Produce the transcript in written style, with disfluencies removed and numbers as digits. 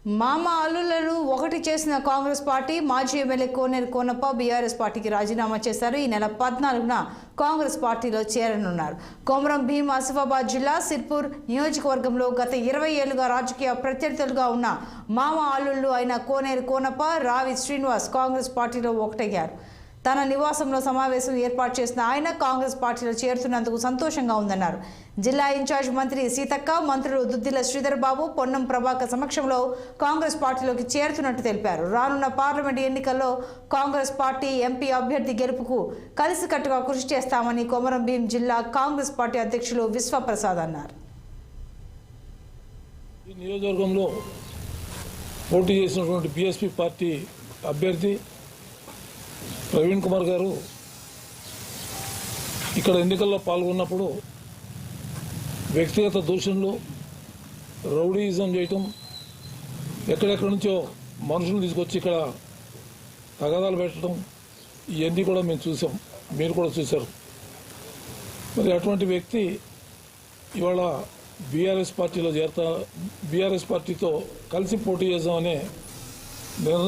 మామ అల్లులను ఒకటి చేసిన కాంగ్రెస్ పార్టీ మాజీ ఎమ్మెల్యే కోనేరు కోనప్ప బీఆర్ఎస్ పార్టీకి రాజీనామా చేశారు. ఈ నెల 14న కాంగ్రెస్ పార్టీలో చేరనున్నారు. కొమరం భీం ఆసిఫాబాద్ జిల్లా సిర్పూర్ నియోజకవర్గంలో గత 20 ఏళ్లుగా రాజకీయ ప్రత్యర్థులుగా ఉన్న మామ అల్లుళ్ళు అయిన కోనేరు కోనప్ప, రావి శ్రీనివాస్ కాంగ్రెస్ పార్టీలో ఒకటయ్యారు. తన నివాసంలో సమావేశం ఏర్పాటు చేసిన ఆయన కాంగ్రెస్ పార్టీలో చేరుతున్నందుకు సంతోషంగా ఉందన్నారు. జిల్లా ఇన్ఛార్జ్ మంత్రి సీతక్క, మంత్రులు దుద్దిల శ్రీధర్ బాబు, పొన్నం ప్రభాకర్ సమక్షంలో కాంగ్రెస్ పార్టీలోకి చేరుతున్నట్టు తెలిపారు. రానున్న పార్లమెంట్ ఎన్నికల్లో కాంగ్రెస్ పార్టీ ఎంపీ అభ్యర్థి గెలుపుకు కలిసికట్టుగా కృషి చేస్తామని కొమరం భీం జిల్లా కాంగ్రెస్ పార్టీ అధ్యక్షులు విశ్వప్రసాద్ అన్నారు. ఈ నియోజకవర్గంలో పోటీ చేసినటువంటి బీఎస్పీ పార్టీ అభ్యర్థి ప్రవీణ్ కుమార్ గారు ఇక్కడ ఎన్నికల్లో పాల్గొన్నప్పుడు వ్యక్తిగత దూషణలు, రౌడీయిజం చేయటం, ఎక్కడెక్కడి నుంచో మనుషులు తీసుకొచ్చి ఇక్కడ తగాదాలు పెట్టడం, ఇవన్నీ కూడా మేము చూసాం, మీరు కూడా చూశారు. మరి అటువంటి వ్యక్తి ఇవాళ బీఆర్ఎస్ పార్టీలో బీఆర్ఎస్ పార్టీతో కలిసి పోటీ చేద్దామనే నిర్ణయం